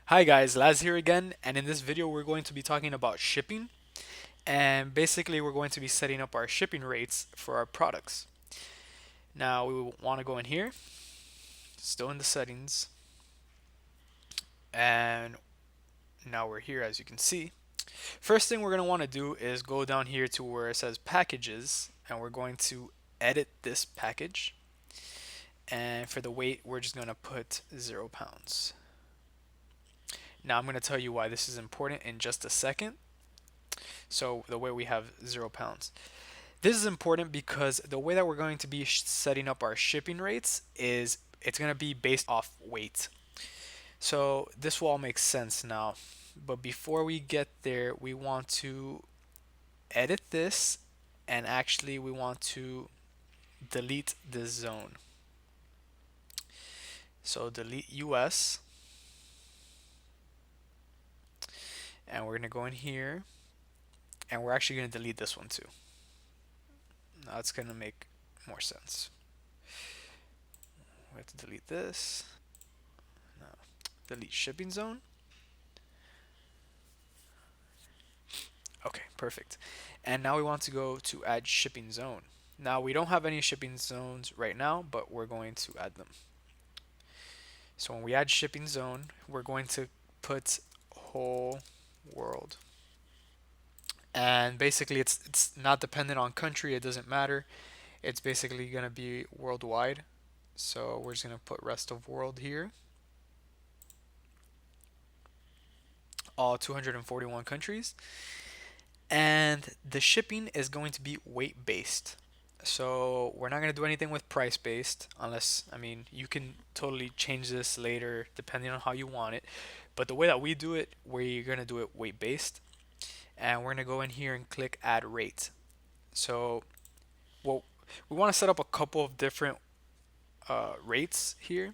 Hi guys, Laz here again, and in this video we're going to be talking about shipping, and basically we're going to be setting up our shipping rates for our products. Now we will want to go in here, still in the settings, and now we're here as you can see. First thing we're going to want to do is go down here to where it says packages, and we're going to edit this package, and for the weight we're just going to put 0 pounds. Now I'm going to tell you why this is important in just a second. So the way we have 0 pounds. This is important because the way that we're going to be setting up our shipping rates is it's going to be based off weight. So this will all make sense now. But before we get there, we want to edit this and actually we want to delete this zone. So delete US and we're going to go in here and we're actually going to delete this one too. Now it's going to make more sense. We have to delete this. No. Delete shipping zone. Okay, perfect. And now we want to go to add shipping zone. Now we don't have any shipping zones right now, but we're going to add them. So when we add shipping zone, we're going to put whole world. And basically it's not dependent on country, it doesn't matter. It's basically going to be worldwide. So we're just going to put rest of world here. All 241 countries. And the shipping is going to be weight based. So we're not going to do anything with price based unless, I mean, you can totally change this later depending on how you want it. But the way that we do it, we're going to do it weight based. And we're going to go in here and click add rate. So, well, we want to set up a couple of different rates here.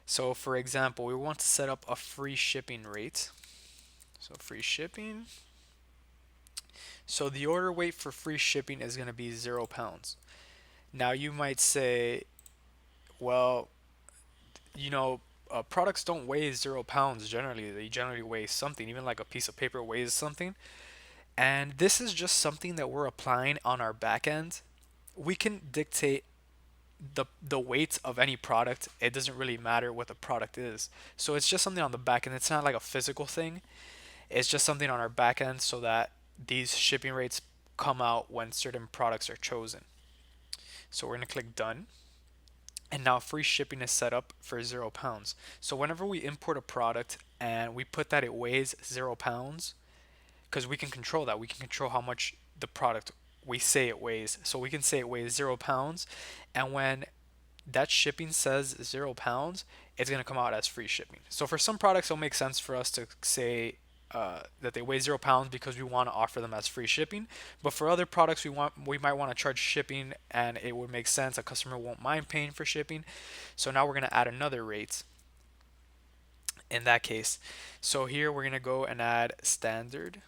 So for example, we want to set up a free shipping rate. So free shipping. So the order weight for free shipping is going to be 0 pounds. Now you might say, well, products don't weigh 0 pounds generally. They generally weigh something, even like a piece of paper weighs something. And this is just something that we're applying on our back end. We can dictate the weight of any product. It doesn't really matter what the product is. So it's just something on the back end. It's not like a physical thing. It's just something on our back end so that these shipping rates come out when certain products are chosen. So we're going to click done. And now free shipping is set up for 0 pounds. So whenever we import a product and we put that it weighs 0 pounds, because we can control that, we can control how much the product we say it weighs. So we can say it weighs 0 pounds, and when that shipping says 0 pounds, it's going to come out as free shipping. So for some products, it'll make sense for us to say that they weigh 0 pounds because we want to offer them as free shipping. But for other products, we might want to charge shipping, and it would make sense. A customer won't mind paying for shipping. So now we're going to add another rate in that case. So here we're going to go and add standard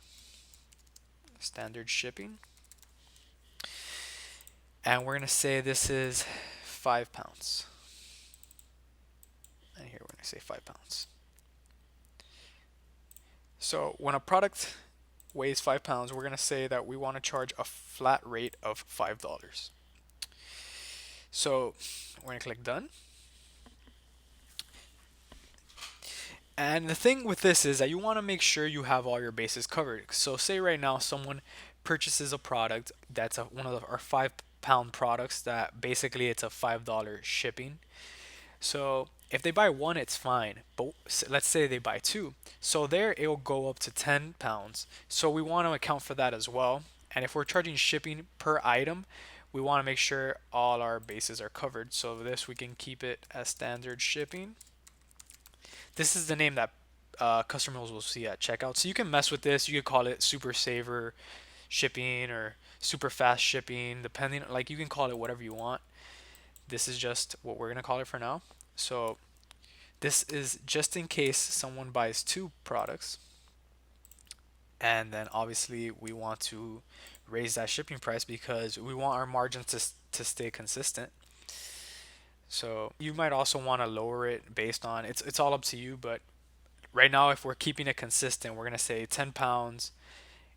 shipping, and we're going to say this is 5 pounds. And here we're going to say 5 pounds. So when a product weighs 5 pounds, we're going to say that we want to charge a flat rate of $5. So we're going to click done. And the thing with this is that you want to make sure you have all your bases covered. So say right now someone purchases a product that's one of our 5 pound products that basically it's a $5 shipping. So if they buy one, it's fine. But let's say they buy two. So there it will go up to 10 pounds. So we want to account for that as well. And if we're charging shipping per item, we want to make sure all our bases are covered. So this we can keep it as standard shipping. This is the name that customers will see at checkout. So you can mess with this. You could call it super saver shipping or super fast shipping, depending, like you can call it whatever you want. This is just what we're going to call it for now. So this is just in case someone buys two products. And then obviously we want to raise that shipping price because we want our margins to stay consistent. So you might also want to lower it based on it's all up to you, but right now, if we're keeping it consistent, we're gonna say 10 pounds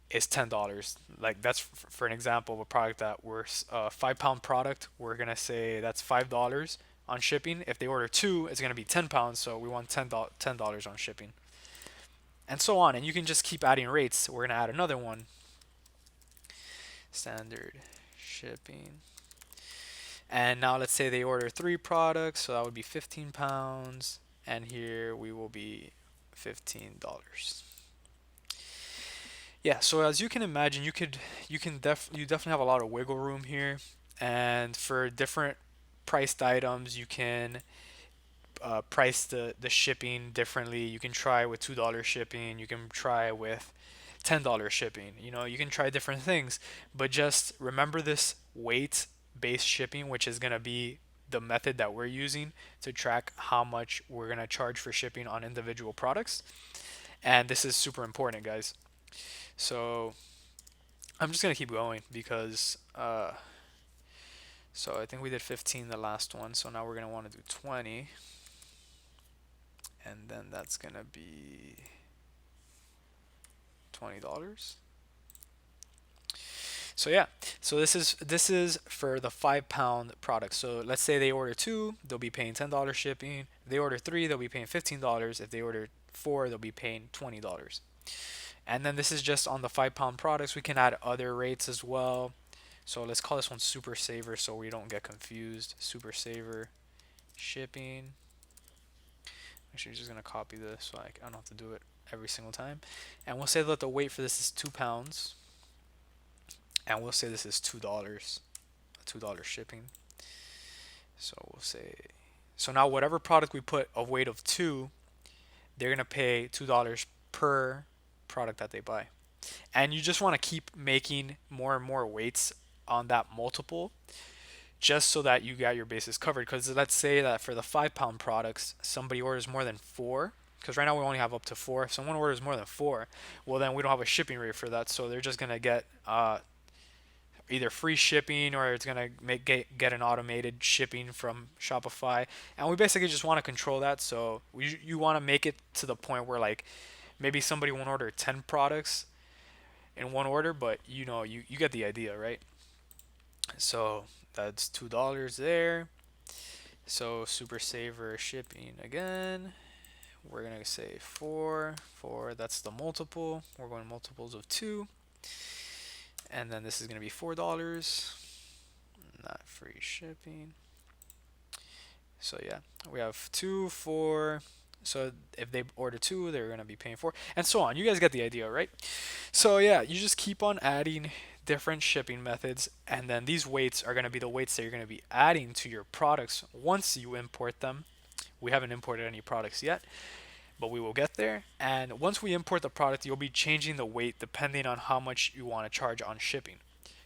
is $10. Like that's for an example of a product that we're 5 pound product. We're gonna say that's $5 on shipping. If they order two, it's gonna be 10 pounds, so we want $10 on shipping, and so on. And you can just keep adding rates. We're gonna add another one, standard shipping. And now let's say they order three products, so that would be 15 pounds, and here we will be $15. Yeah, so as you can imagine, you definitely have a lot of wiggle room here, and for different priced items, you can price the shipping differently. You can try with $2 shipping. You can try with $10 shipping. You know, you can try different things, but just remember this weight based shipping, which is gonna be the method that we're using to track how much we're gonna charge for shipping on individual products. And this is super important, guys. So I'm just gonna keep going because so I think we did 15 the last one, so now we're gonna want to do 20, and then that's gonna be $20. So yeah, so this is for the 5 pound product. So let's say they order two, they'll be paying $10 shipping. If they order three, they'll be paying $15. If they order four, they'll be paying $20. And then this is just on the 5 pound products. We can add other rates as well. So let's call this one Super Saver so we don't get confused. Super Saver shipping. Actually, I'm just gonna copy this so I don't have to do it every single time. And we'll say that the weight for this is 2 pounds. And we'll say this is $2, $2 shipping. So we'll say, so now whatever product we put a weight of two, they're gonna pay $2 per product that they buy. And you just want to keep making more and more weights on that multiple just so that you got your bases covered. Because let's say that for the 5 pound products, somebody orders more than four. Because right now we only have up to four. If someone orders more than four, well, then we don't have a shipping rate for that. So they're just going to get either free shipping or it's going to get an automated shipping from Shopify. And we basically just want to control that. So you want to make it to the point where, like, maybe somebody won't order 10 products in one order, but you get the idea, right? So that's $2 there. So Super Saver shipping again. We're gonna say four. That's the multiple. We're going multiples of two, and then this is gonna be $4. Not free shipping. So yeah, we have 2, 4. So if they order two, they're gonna be paying four, and so on. You guys get the idea, right? So yeah, you just keep on adding different shipping methods, and then these weights are gonna be the weights that you're gonna be adding to your products once you import them. We haven't imported any products yet, but we will get there. And once we import the product, you'll be changing the weight depending on how much you want to charge on shipping.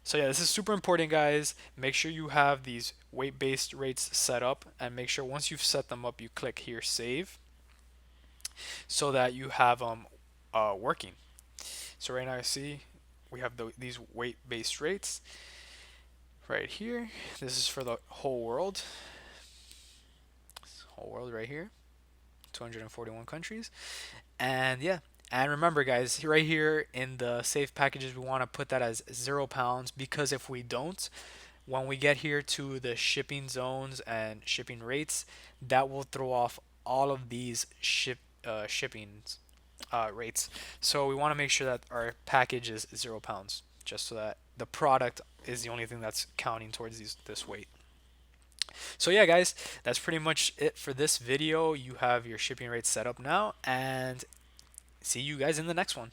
So yeah, this is super important, guys. Make sure you have these weight-based rates set up, and make sure once you've set them up, you click here, save, so that you have them working. So right now, you see we have these weight-based rates right here. This is for the whole world. Whole world right here. 241 countries. And yeah, and remember, guys, right here in the safe packages, we want to put that as 0 pounds, because if we don't, when we get here to the shipping zones and shipping rates, that will throw off all of these shipping rates. So we want to make sure that our package is 0 pounds, just so that the product is the only thing that's counting towards this weight. So yeah, guys, that's pretty much it for this video. You have your shipping rates set up now, and see you guys in the next one.